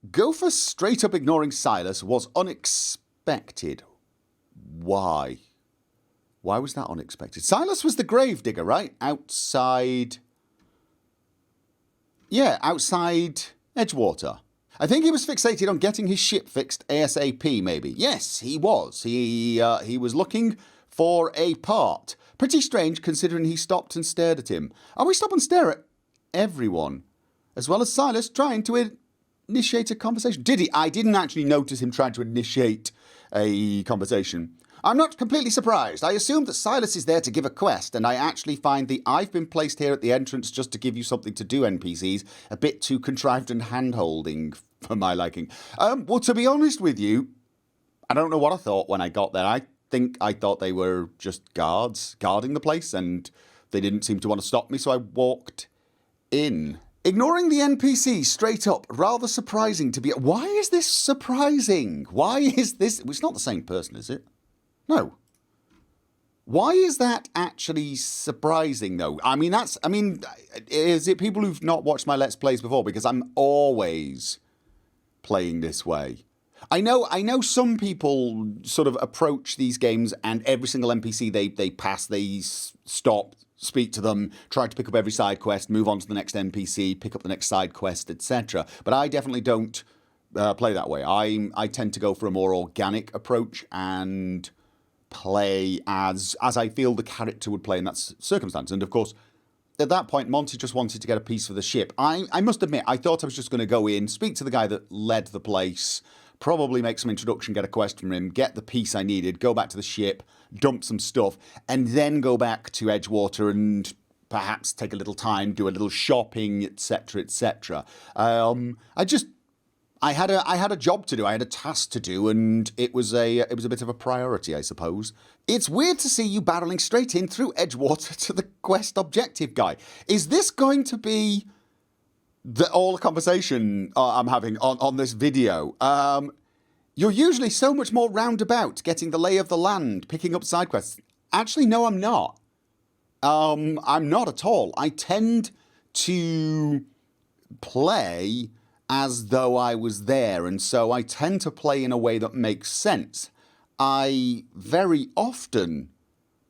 Gopher straight up ignoring Silas was unexpected. Why? Why was that unexpected? Silas was the gravedigger, right? Outside... Yeah, outside Edgewater. I think he was fixated on getting his ship fixed ASAP, maybe. Yes, he was. He was looking for a part. Pretty strange considering he stopped and stared at him. And we stop and stare at everyone, as well as Silas trying to initiate a conversation. Did he? I didn't actually notice him trying to initiate a conversation. I'm not completely surprised. I assumed that Silas is there to give a quest, and I actually find the I've been placed here at the entrance just to give you something to do NPCs a bit too contrived and hand-holding for my liking. Well, to be honest with you, I don't know what I thought when I got there. I think I thought they were just guards guarding the place, and they didn't seem to want to stop me, so I walked in. Ignoring the NPC straight up, rather surprising to be... Why is this surprising? Why is this... It's not the same person, is it? No. Why is that actually surprising, though? Is it people who've not watched my Let's Plays before? Because I'm always playing this way. I know some people sort of approach these games and every single NPC they pass, they stop, speak to them, try to pick up every side quest, move on to the next NPC, pick up the next side quest, etc. But I definitely don't play that way. I tend to go for a more organic approach and play as I feel the character would play in that circumstance. And of course, at that point, Monty just wanted to get a piece of the ship. I must admit, I thought I was just going to go in, speak to the guy that led the place, probably make some introduction, get a quest from him, get the piece I needed, go back to the ship, dump some stuff, and then go back to Edgewater and perhaps take a little time, do a little shopping, etc., etc. I had a job to do, I had a task to do, and it was a bit of a priority, I suppose. It's weird to see you barreling straight in through Edgewater to the quest objective guy. Is this going to be all the conversation I'm having on this video? You're usually so much more roundabout, getting the lay of the land, picking up side quests. Actually, no, I'm not. I'm not at all. I tend to play as though I was there, and so I tend to play in a way that makes sense. I very often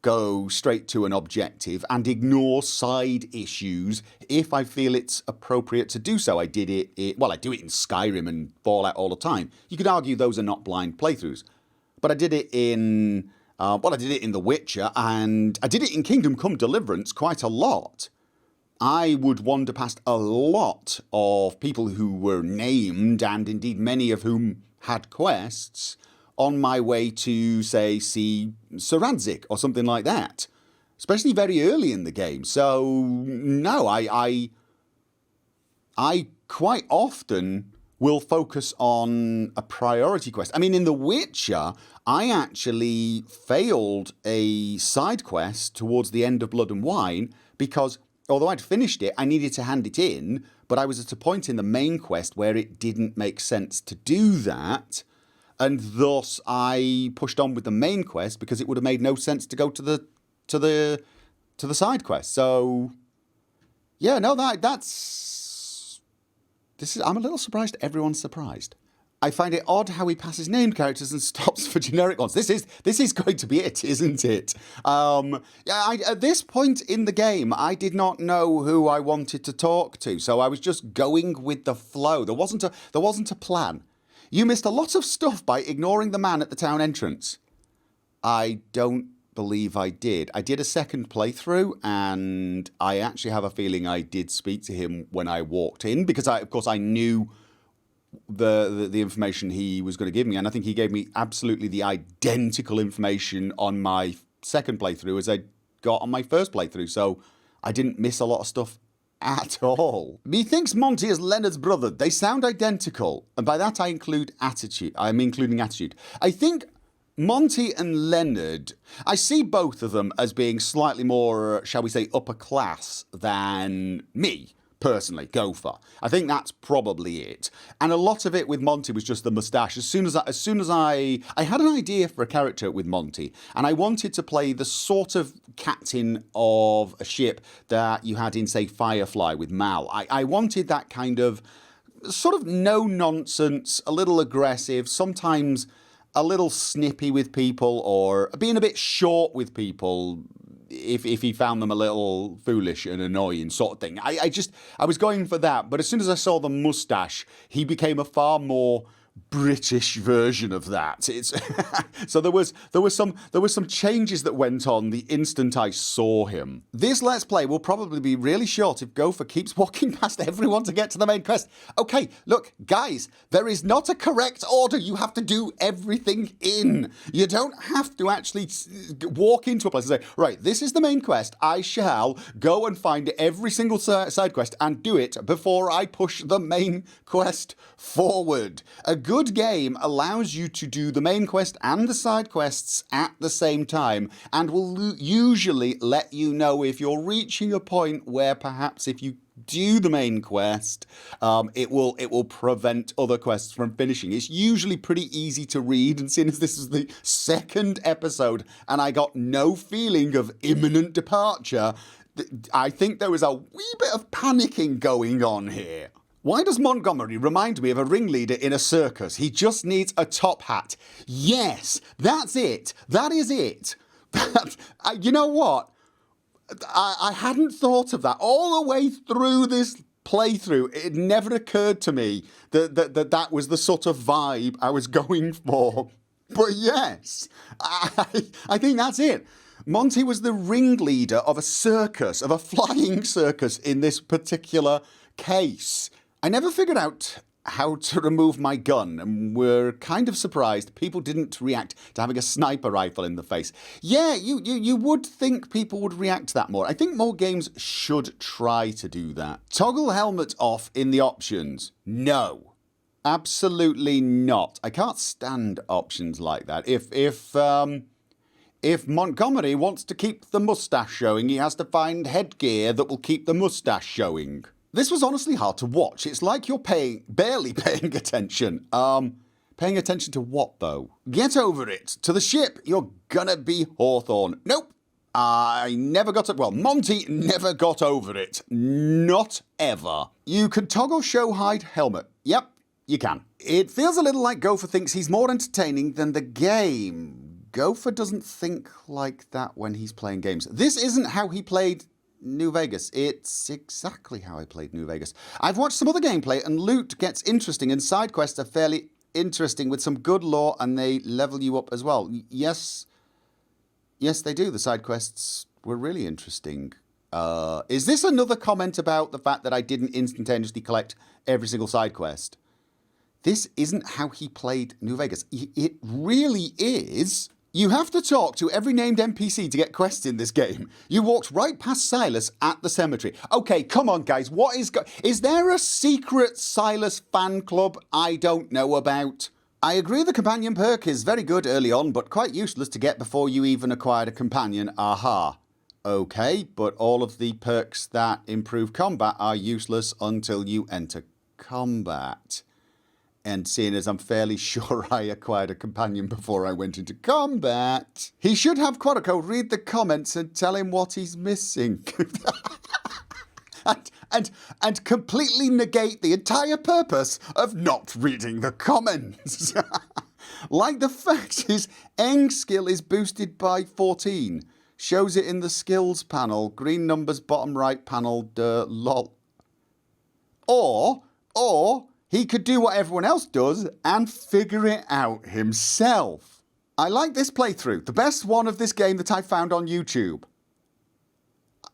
go straight to an objective and ignore side issues if I feel it's appropriate to do so. I do it in Skyrim and Fallout all the time. You could argue those are not blind playthroughs. But I did it in The Witcher, and I did it in Kingdom Come Deliverance quite a lot. I would wander past a lot of people who were named, and indeed many of whom had quests, on my way to, say, see Sir Radzig or something like that. Especially very early in the game. So, no, I quite often will focus on a priority quest. I mean, in The Witcher, I actually failed a side quest towards the end of Blood and Wine because... although I'd finished it, I needed to hand it in, but I was at a point in the main quest where it didn't make sense to do that, and thus I pushed on with the main quest because it would have made no sense to go to the side quest. So, yeah, no, I'm a little surprised everyone's surprised. I find it odd how he passes named characters and stops for generic ones. This is going to be it, isn't it? At this point in the game, I did not know who I wanted to talk to, so I was just going with the flow. There wasn't a plan. You missed a lot of stuff by ignoring the man at the town entrance. I don't believe I did. I did a second playthrough, and I actually have a feeling I did speak to him when I walked in, because I knew the information he was going to give me, and I think he gave me absolutely the identical information on my second playthrough as I got on my first playthrough, so I didn't miss a lot of stuff at all. Methinks Monty is Leonard's brother. They sound identical, and by that I'm including attitude. I think Monty and Leonard, I see both of them as being slightly more, shall we say, upper class than me. Personally, Gopher. I think that's probably it. And a lot of it with Monty was just the moustache. As soon as I had an idea for a character with Monty, and I wanted to play the sort of captain of a ship that you had in, say, Firefly with Mal. I wanted that kind of sort of no nonsense, a little aggressive, sometimes a little snippy with people, or being a bit short with people if he found them a little foolish and annoying sort of thing. I was going for that, but as soon as I saw the mustache, he became a far more British version of that. It's so there was some changes that went on the instant I saw him. This Let's Play will probably be really short if Gopher keeps walking past everyone to get to the main quest. Okay, look, guys, there is not a correct order. You have to do everything in. You don't have to actually walk into a place and say, right, this is the main quest. I shall go and find every single side quest and do it before I push the main quest forward. A good game allows you to do the main quest and the side quests at the same time, and will usually let you know if you're reaching a point where perhaps if you do the main quest, it will prevent other quests from finishing. It's usually pretty easy to read, and seeing as this is the second episode and I got no feeling of imminent departure, I think there was a wee bit of panicking going on here. Why does Montgomery remind me of a ringleader in a circus? He just needs a top hat. Yes, that's it. That is it. You know what? I hadn't thought of that. All the way through this playthrough, it never occurred to me that was the sort of vibe I was going for. But yes, I think that's it. Monty was the ringleader of a circus, of a flying circus in this particular case. I never figured out how to remove my gun, and were kind of surprised people didn't react to having a sniper rifle in the face. Yeah, you would think people would react to that more. I think more games should try to do that. Toggle helmet off in the options. No. Absolutely not. I can't stand options like that. If Montgomery wants to keep the mustache showing, he has to find headgear that will keep the mustache showing. This was honestly hard to watch. It's like you're barely paying attention. Paying attention to what, though? Get over it. To the ship. You're gonna be Hawthorne. Nope. I never got it. Well, Monty never got over it. Not ever. You can toggle show hide helmet. Yep, you can. It feels a little like Gopher thinks he's more entertaining than the game. Gopher doesn't think like that when he's playing games. This isn't how he played New Vegas. It's exactly how I played New Vegas. I've watched some other gameplay and loot gets interesting and side quests are fairly interesting with some good lore and they level you up as well. Yes, they do. The side quests were really interesting. Is this another comment about the fact that I didn't instantaneously collect every single side quest? This isn't how he played New Vegas. It really is. You have to talk to every named NPC to get quests in this game. You walked right past Silas at the cemetery. Okay, come on, guys. Is there a secret Silas fan club I don't know about? I agree the companion perk is very good early on, but quite useless to get before you even acquired a companion. Aha. Okay, but all of the perks that improve combat are useless until you enter combat. And seeing as I'm fairly sure I acquired a companion before I went into combat, he should have Quadraco read the comments and tell him what he's missing. and completely negate the entire purpose of not reading the comments. Like the fact his Eng skill is boosted by 14. Shows it in the skills panel. Green numbers bottom right panel. Lol. Or he could do what everyone else does and figure it out himself. I like this playthrough. The best one of this game that I found on YouTube.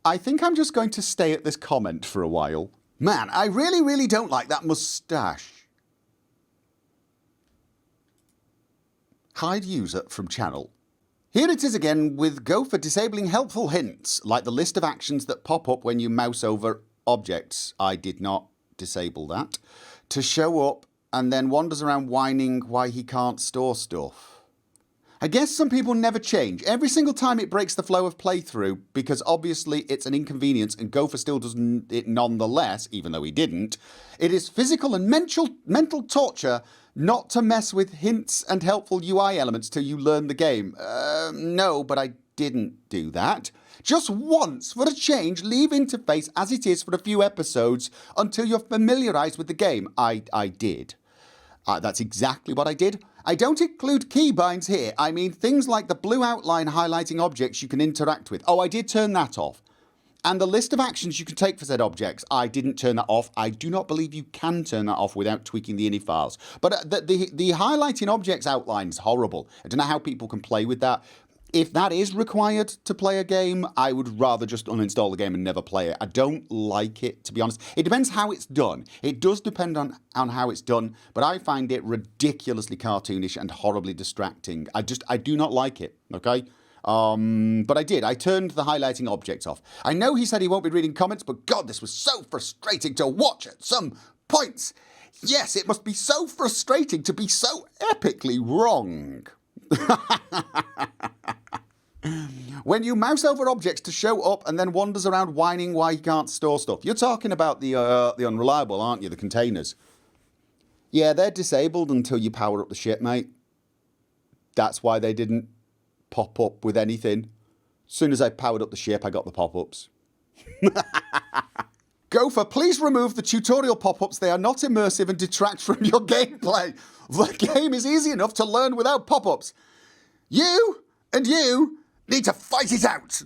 I think I'm just going to stay at this comment for a while. Man, I really, really don't like that moustache. Hide user from channel. Here it is again with Gopher disabling helpful hints, like the list of actions that pop up when you mouse over objects. I did not disable that. To show up and then wanders around whining why he can't store stuff. I guess some people never change. Every single time it breaks the flow of playthrough because obviously it's an inconvenience and Gopher still does it nonetheless, even though he didn't. It is physical and mental torture not to mess with hints and helpful UI elements till you learn the game. No, but I didn't do that. Just once, for a change, leave interface as it is for a few episodes until you're familiarised with the game. I did. That's exactly what I did. I don't include keybinds here. I mean things like the blue outline highlighting objects you can interact with. Oh, I did turn that off. And the list of actions you can take for said objects, I didn't turn that off. I do not believe you can turn that off without tweaking the ini files. But the highlighting objects outline is horrible. I don't know how people can play with that. If that is required to play a game, I would rather just uninstall the game and never play it. I don't like it, to be honest. It depends how it's done. It does depend on how it's done, but I find it ridiculously cartoonish and horribly distracting. I do not like it, okay? But I did. I turned the highlighting objects off. I know he said he won't be reading comments, but God, this was so frustrating to watch at some points. Yes, it must be so frustrating to be so epically wrong. When you mouse over objects to show up and then wanders around whining why he can't store stuff. You're talking about the unreliable, aren't you? The containers. Yeah, they're disabled until you power up the ship, mate. That's why they didn't pop up with anything. As soon as I powered up the ship, I got the pop-ups. Gopher, please remove the tutorial pop-ups. They are not immersive and detract from your gameplay. The game is easy enough to learn without pop-ups. You and you need to fight it out.